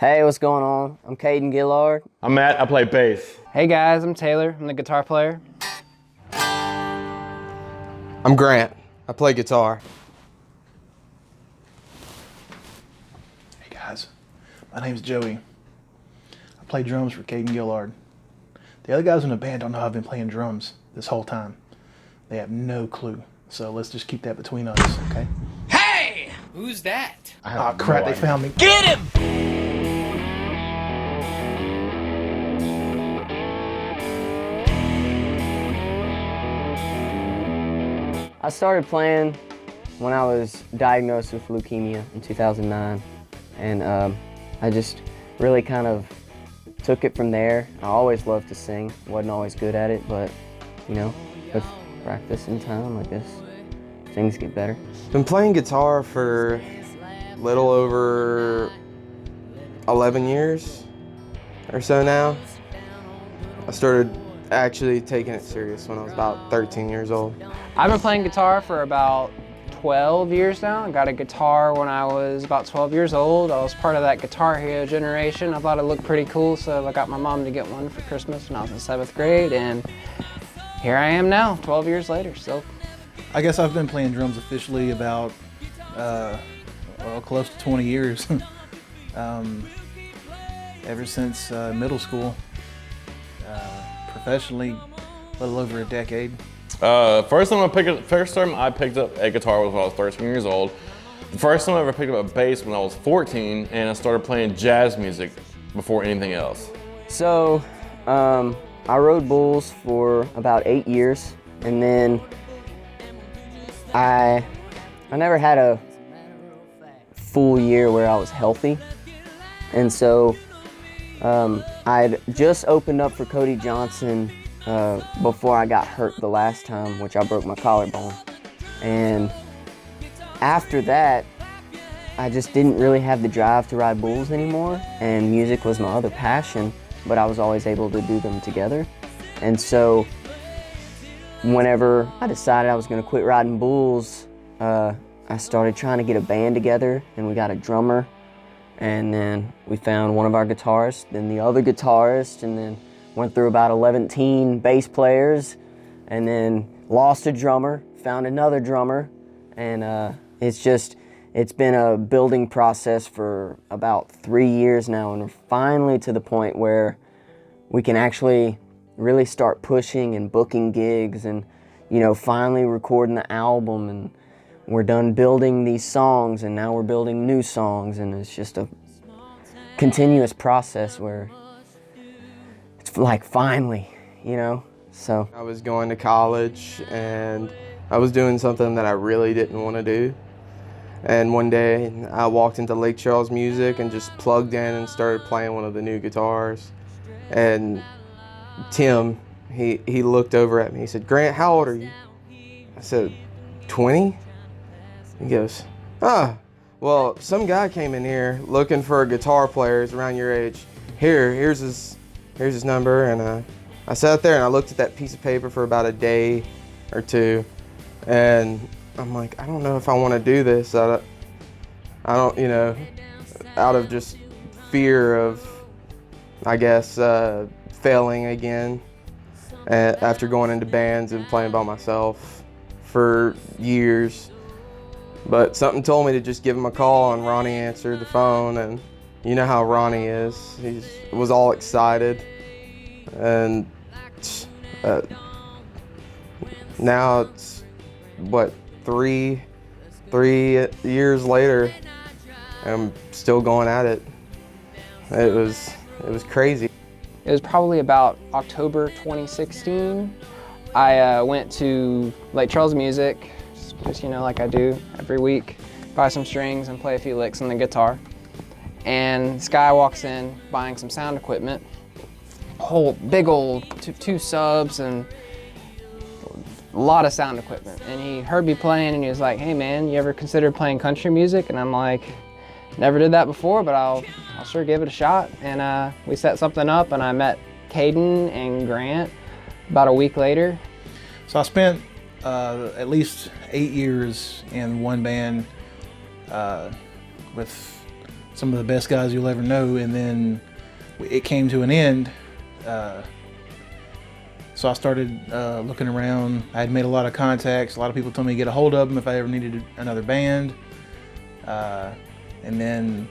Hey, what's going on? I'm Caden Gillard. I'm Matt, I play bass. Hey guys, I'm Taylor. I'm the guitar player. I'm Grant. I play guitar. Hey guys, my name's Joey. I play drums for Caden Gillard. The other guys in the band don't know I've been playing drums this whole time. They have no clue. So let's just keep that between us, okay? Hey! Who's that? Oh crap, they found me. Get him! I started playing when I was diagnosed with leukemia in 2009, and I just really kind of took it from there. I always loved to sing, wasn't always good at it, but you know, with practice and time, I guess things get better. Been playing guitar for a little over 11 years or so now. I started actually taking it serious when I was about 13 years old. I've been playing guitar for about 12 years now. I got a guitar when I was about 12 years old. I was part of that Guitar Hero generation. I thought it looked pretty cool, so I got my mom to get one for Christmas when I was in 7th grade, and here I am now, 12 years later. So, I guess I've been playing drums officially about close to 20 years. Ever since middle school. Professionally, a little over a decade. First time I picked up a guitar was when I was 13 years old. The first time I ever picked up a bass when I was 14, and I started playing jazz music before anything else. So I rode bulls for about 8 years, and then I never had a full year where I was healthy, and so I'd just opened up for Cody Johnson before I got hurt the last time, which I broke my collarbone. And after that, I just didn't really have the drive to ride bulls anymore, and music was my other passion, but I was always able to do them together. And so whenever I decided I was going to quit riding bulls, I started trying to get a band together, and we got a drummer. And then we found one of our guitarists, then the other guitarist, and then went through about 11 bass players, and then lost a drummer, found another drummer, and it's been a building process for about 3 years now, and we're finally to the point where we can actually really start pushing and booking gigs, and you know, finally recording the album, and we're done building these songs, and now we're building new songs, and it's just a continuous process where it's like finally, you know, so. I was going to college and I was doing something that I really didn't want to do. And one day I walked into Lake Charles Music and just plugged in and started playing one of the new guitars. And Tim, he looked over at me, he said, "Grant, how old are you?" I said, 20? He goes, "Ah, well, some guy came in here looking for a guitar player around your age. Here's his number." And I sat there and I looked at that piece of paper for about a day or two, and I'm like, I don't know if I want to do this. I don't, you know, out of just fear of, I guess, failing again after going into bands and playing by myself for years. But something told me to just give him a call, and Ronnie answered the phone, and you know how Ronnie is. He was all excited, and now it's, what, three years later, I'm still going at it. It was crazy. It was probably about October 2016. I went to Lake Charles Music, just, you know, like I do every week, buy some strings and play a few licks on the guitar. And this guy walks in buying some sound equipment, whole big old two subs and a lot of sound equipment. And he heard me playing and he was like, "Hey man, you ever considered playing country music?" And I'm like, "Never did that before, but I'll sure give it a shot." And we set something up, and I met Caden and Grant about a week later. So I spent at least 8 years in one band with some of the best guys you'll ever know, and then it came to an end. So I started looking around. I had made a lot of contacts. A lot of people told me to get a hold of them if I ever needed another band. And then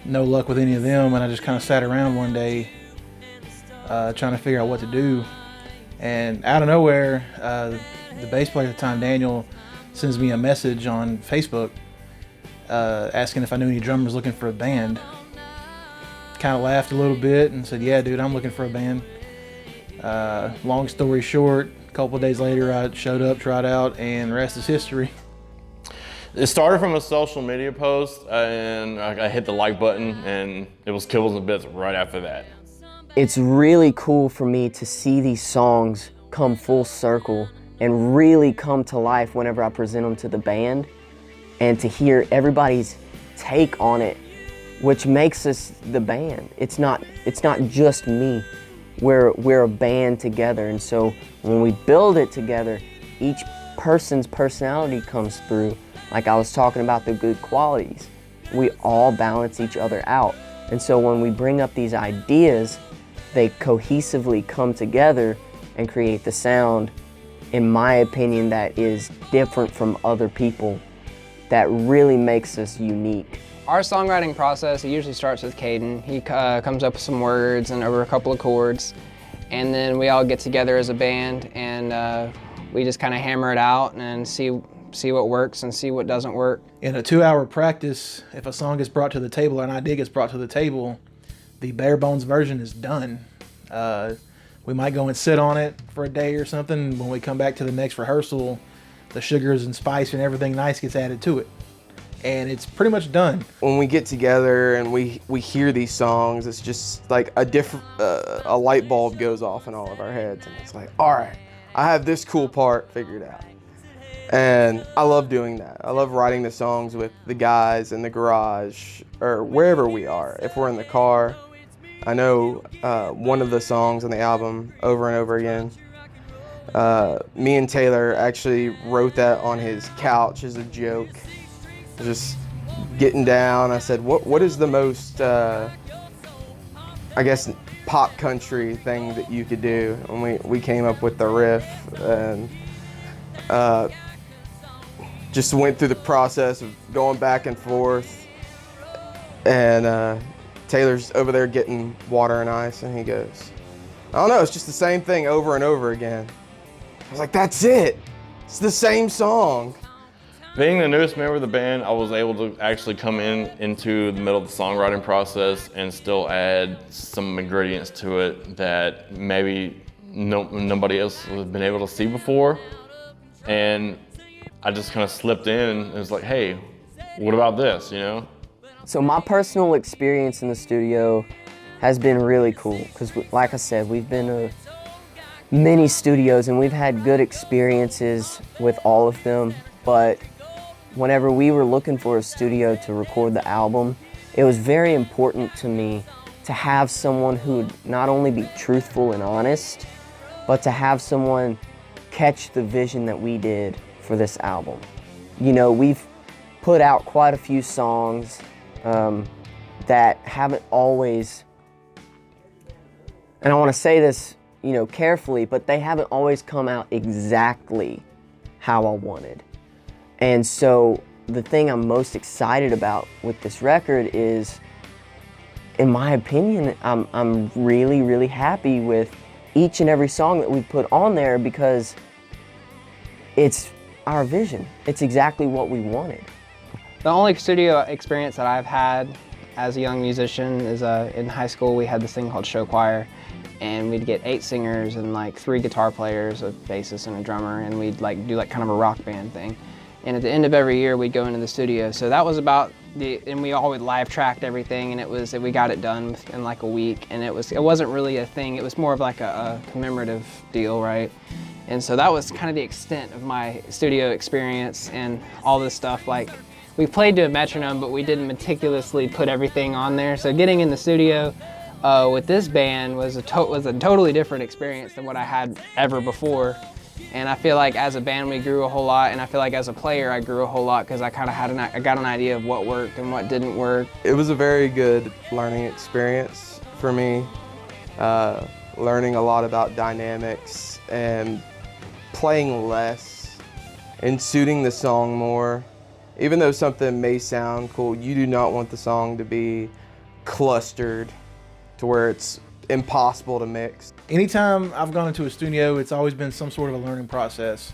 no luck with any of them, and I just kind of sat around one day trying to figure out what to do. And out of nowhere, the bass player at the time, Daniel, sends me a message on Facebook asking if I knew any drummers looking for a band. Kind of laughed a little bit and said, yeah, dude, I'm looking for a band. Long story short, a couple of days later, I showed up, tried out, and the rest is history. It started from a social media post, and I hit the like button, and it was Kibbles and Bits right after that. It's really cool for me to see these songs come full circle and really come to life whenever I present them to the band, and to hear everybody's take on it, which makes us the band. It's not just me. We're a band together, and so when we build it together, each person's personality comes through. Like I was talking about the good qualities. We all balance each other out. And so when we bring up these ideas, they cohesively come together and create the sound, in my opinion, that is different from other people, that really makes us unique. Our songwriting process, it usually starts with Caden. He comes up with some words and over a couple of chords, and then we all get together as a band, and we just kind of hammer it out and see what works and see what doesn't work. In a 2-hour practice, if a song gets brought to the table or an idea gets brought to the table, the bare bones version is done. We might go and sit on it for a day or something. When we come back to the next rehearsal, the sugars and spice and everything nice gets added to it, and it's pretty much done. When we get together and we hear these songs, it's just like a light bulb goes off in all of our heads, and it's like, all right, I have this cool part figured out. And I love doing that. I love writing the songs with the guys in the garage or wherever we are. If we're in the car, I know one of the songs on the album, Over and Over Again, me and Taylor actually wrote that on his couch as a joke. Just getting down, I said, what is the most, I guess, pop country thing that you could do? And we came up with the riff, and just went through the process of going back and forth, and Taylor's over there getting water and ice, and he goes, I don't know, it's just the same thing over and over again. I was like, that's it, it's the same song. Being the newest member of the band, I was able to actually come into the middle of the songwriting process and still add some ingredients to it that maybe nobody else has been able to see before. And I just kind of slipped in and it was like, hey, what about this, you know? So my personal experience in the studio has been really cool because, like I said, we've been to many studios and we've had good experiences with all of them. But whenever we were looking for a studio to record the album, it was very important to me to have someone who would not only be truthful and honest, but to have someone catch the vision that we did for this album. You know, we've put out quite a few songs that haven't always, and I want to say this, you know, carefully, but they haven't always come out exactly how I wanted. And so the thing I'm most excited about with this record is, in my opinion, I'm really, really happy with each and every song that we put on there because it's our vision. It's exactly what we wanted. The only studio experience that I've had as a young musician is in high school we had this thing called show choir, and we'd get 8 singers and like 3 guitar players, a bassist and a drummer, and we'd like do like kind of a rock band thing. And at the end of every year we'd go into the studio. So that was about and we all would live tracked everything, and we got it done in like a week, and it wasn't really a thing, it was more of like a commemorative deal, right? And so that was kind of the extent of my studio experience and all this stuff. Like, we played to a metronome, but we didn't meticulously put everything on there. So getting in the studio with this band was a totally different experience than what I had ever before. And I feel like as a band we grew a whole lot, and I feel like as a player I grew a whole lot because I kind of I got an idea of what worked and what didn't work. It was a very good learning experience for me, learning a lot about dynamics and playing less and suiting the song more. Even though something may sound cool, you do not want the song to be clustered to where it's impossible to mix. Anytime I've gone into a studio, it's always been some sort of a learning process.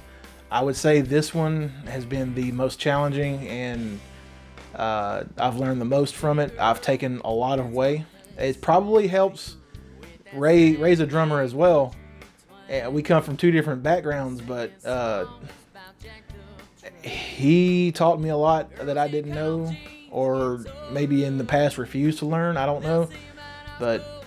I would say this one has been the most challenging, and I've learned the most from it. I've taken a lot away. It probably helps. Ray's a drummer as well. We come from two different backgrounds, but he taught me a lot that I didn't know, or maybe in the past refused to learn. I don't know, but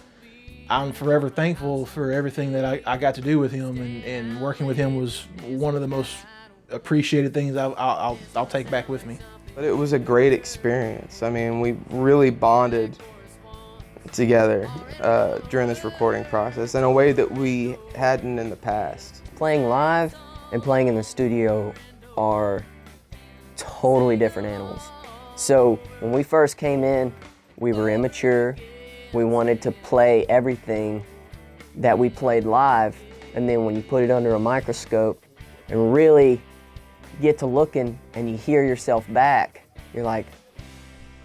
I'm forever thankful for everything that I got to do with him, and working with him was one of the most appreciated things I'll take back with me. But it was a great experience. I mean, we really bonded together during this recording process in a way that we hadn't in the past. Playing live and playing in the studio are totally different animals. So when we first came in, we were immature. We wanted to play everything that we played live, and then when you put it under a microscope and really get to looking and you hear yourself back, you're like,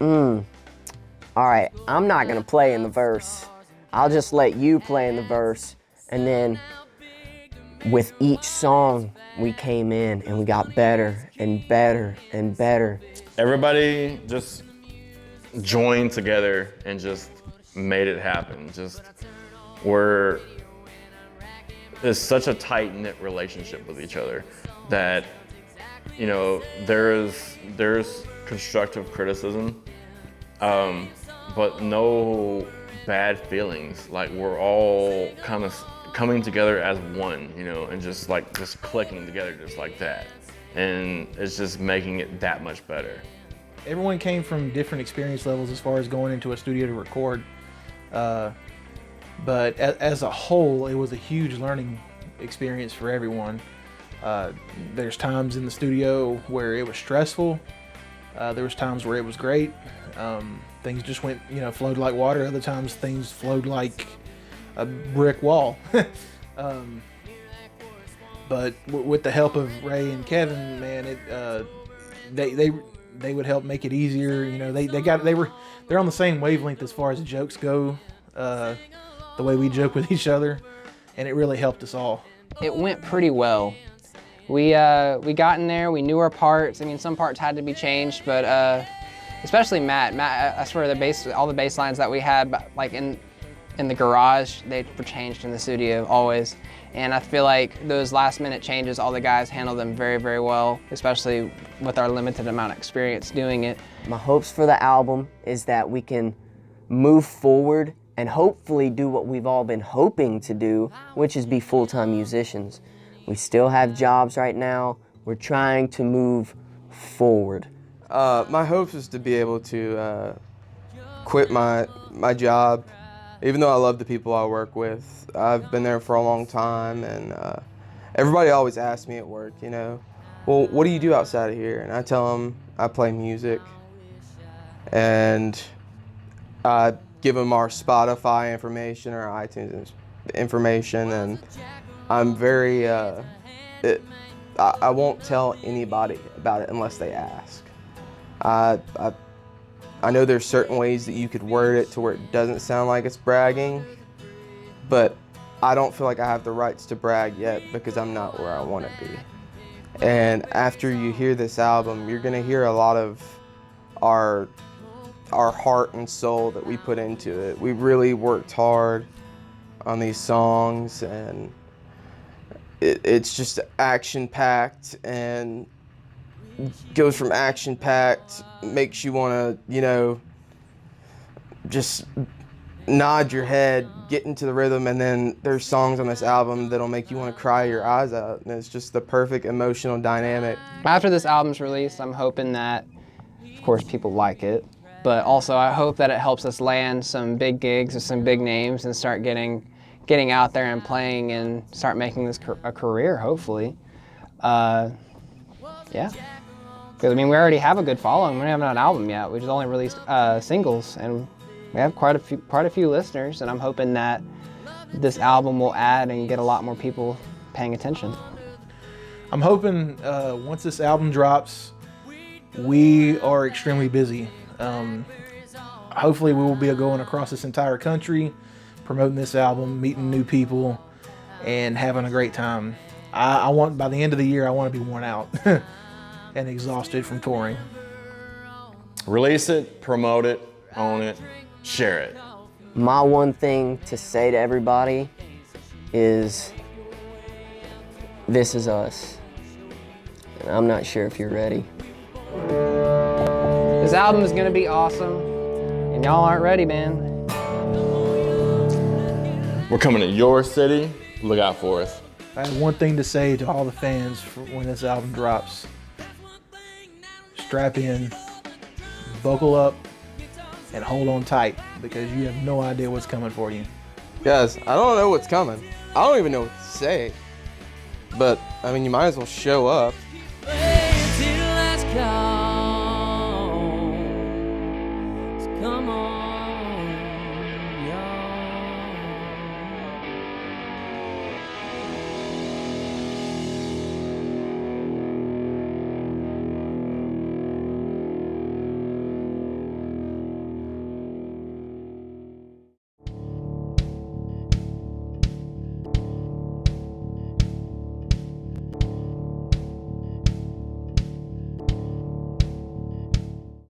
all right, I'm not gonna play in the verse. I'll just let you play in the verse. And then with each song, we came in and we got better and better and better. Everybody just joined together and just made it happen. There's such a tight-knit relationship with each other that, you know, there's constructive criticism, but no bad feelings. Like, we're all kind of coming together as one, you know, and just clicking together just like that. And it's just making it that much better. Everyone came from different experience levels as far as going into a studio to record. But as a whole, it was a huge learning experience for everyone. There's times in the studio where it was stressful. There was times where it was great. Things just went, flowed like water. Other times things flowed like a brick wall. But with the help of Ray and Kevin, man, they would help make it easier. They're on the same wavelength as far as jokes go, the way we joke with each other, and it really helped us all. It went pretty well. We got in there, we knew our parts. I mean, some parts had to be changed, but especially Matt, I swear all the bass lines that we had, like in the garage, they were changed in the studio always. And I feel like those last minute changes, all the guys handled them very, very well, especially with our limited amount of experience doing it. My hopes for the album is that we can move forward and hopefully do what we've all been hoping to do, which is be full-time musicians. We still have jobs right now. We're trying to move forward. My hopes is to be able to quit my job. Even though I love the people I work with, I've been there for a long time, and everybody always asks me at work, well, what do you do outside of here? And I tell them I play music, and I give them our Spotify information or iTunes information, and I'm very, I won't tell anybody about it unless they ask. I know there's certain ways that you could word it to where it doesn't sound like it's bragging, but I don't feel like I have the rights to brag yet because I'm not where I want to be. And after you hear this album, you're going to hear a lot of our heart and soul that we put into it. We really worked hard on these songs, and it's just action-packed, and goes from action-packed, makes you want to, just nod your head, get into the rhythm, and then there's songs on this album that'll make you want to cry your eyes out, and it's just the perfect emotional dynamic. After this album's released, I'm hoping that, of course, people like it, but also I hope that it helps us land some big gigs with some big names and start getting getting out there and playing and start making this a career, hopefully. Yeah. Because I mean, we already have a good following. We haven't had an album yet. We just only released singles, and we have quite a few listeners. And I'm hoping that this album will add and get a lot more people paying attention. I'm hoping once this album drops, we are extremely busy. Hopefully we will be going across this entire country, promoting this album, meeting new people, and having a great time. I want, by the end of the year, I want to be worn out and exhausted from touring. Release it, promote it, own it, share it. My one thing to say to everybody is, this is us. And I'm not sure if you're ready. This album is gonna be awesome, and y'all aren't ready, man. We're coming to your city. Look out for us. I have one thing to say to all the fans for when this album drops. Strap in, buckle up, and hold on tight, because you have no idea what's coming for you. Guys, I don't know what's coming. I don't even know what to say. But, I mean, you might as well show up. Wait till last call.